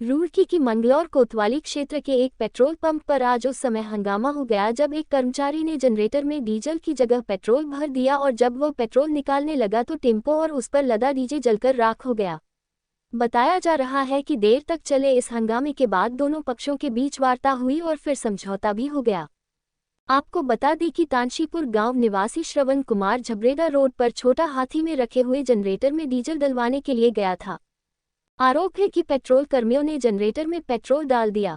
रुड़की की मंगलौर कोतवाली क्षेत्र के एक पेट्रोल पंप पर आज उस समय हंगामा हो गया जब एक कर्मचारी ने जनरेटर में डीजल की जगह पेट्रोल भर दिया और जब वो पेट्रोल निकालने लगा तो टेम्पो और उस पर लदा डीजे जलकर राख हो गया। बताया जा रहा है कि देर तक चले इस हंगामे के बाद दोनों पक्षों के बीच वार्ता हुई और फिर समझौता भी हो गया। आपको बता दें कि तांशीपुर गांव निवासी श्रवण कुमार झबरेड़ा रोड पर छोटा हाथी में रखे हुए जनरेटर में डीजल डलवाने के लिए गया था। आरोप है कि पेट्रोल कर्मियों ने जनरेटर में पेट्रोल डाल दिया।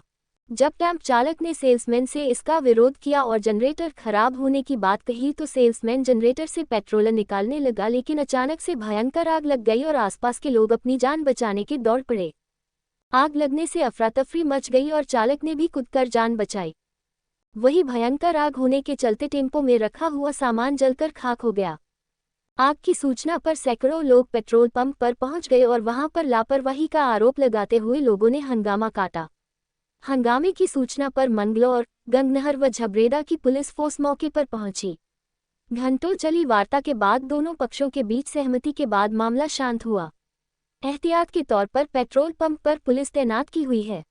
जब कैंप चालक ने सेल्समैन से इसका विरोध किया और जनरेटर खराब होने की बात कही तो सेल्समैन जनरेटर से पेट्रोल निकालने लगा, लेकिन अचानक से भयंकर आग लग गई और आसपास के लोग अपनी जान बचाने के दौड़ पड़े। आग लगने से अफरा-तफरी मच गई और चालक ने भी कूदकर जान बचाई। वही भयंकर आग होने के चलते टेम्पो में रखा हुआ सामान जलकर खाक हो गया। आग की सूचना पर सैकड़ों लोग पेट्रोल पंप पर पहुंच गए और वहां पर लापरवाही का आरोप लगाते हुए लोगों ने हंगामा काटा। हंगामे की सूचना पर मंगलौर, गंगनहर व झबरेड़ा की पुलिस फोर्स मौके पर पहुंची। घंटों चली वार्ता के बाद दोनों पक्षों के बीच सहमति के बाद मामला शांत हुआ। एहतियात के तौर पर पेट्रोल पंप पर पुलिस तैनात की हुई है।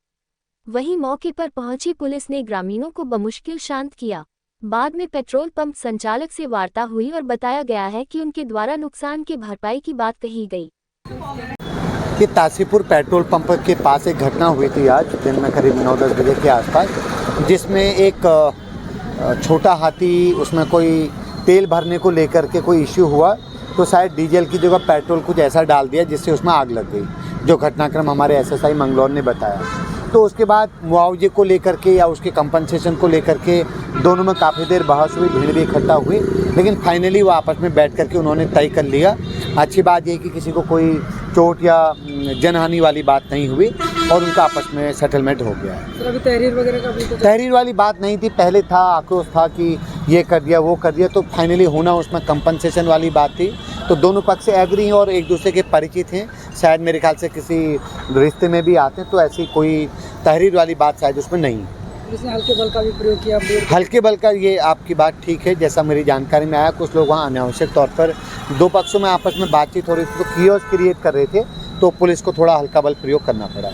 वहीं मौके पर पहुंची पुलिस ने ग्रामीणों को बमुश्किल शांत किया। बाद में पेट्रोल पंप संचालक से वार्ता हुई और बताया गया है कि उनके द्वारा नुकसान की भरपाई की बात कही गई। कि तासीपुर पेट्रोल पंप के पास एक घटना हुई थी आज दिन में करीब 9-10 बजे के आसपास, जिसमें एक छोटा हाथी, उसमें कोई तेल भरने को लेकर के कोई इश्यू हुआ तो शायद डीजल की जगह पेट्रोल कुछ ऐसा डाल दिया जिससे उसमें आग लग गई, जो घटनाक्रम हमारे एसएसआई मंगलौर ने बताया। तो उसके बाद मुआवजे को लेकर के या उसके कंपनसेशन को लेकर के दोनों में काफ़ी देर बहस हुई, भीड़ भी इकट्ठा हुई, लेकिन फाइनली वो आपस में बैठ करके उन्होंने तय कर लिया। अच्छी बात यह कि किसी को कोई चोट या जनहानि वाली बात नहीं हुई और उनका आपस में सेटलमेंट हो गया है। सर, अभी तहरीर वगैरह का भी तहरीर वाली बात नहीं थी, पहले था आक्रोश था कि ये कर दिया वो कर दिया, तो फाइनली होना उसमें कंपनसेशन वाली बात थी। तो दोनों पक्ष एग्री हैं और एक दूसरे के परिचित हैं, शायद मेरे ख्याल से किसी रिश्ते में भी आते हैं, तो ऐसी कोई तहरीर वाली बात शायद उसमें नहीं है। जिसने हल्के बल का भी प्रयोग किया। हल्के बल का, ये आपकी बात ठीक है। जैसा मेरी जानकारी में आया, कुछ लोग वहाँ अनावश्यक तौर पर दो पक्षों में आपस में बातचीत हो रही थी तो कियोस्क क्रिएट कर रहे थे, तो पुलिस को थोड़ा हल्का बल प्रयोग करना पड़ा।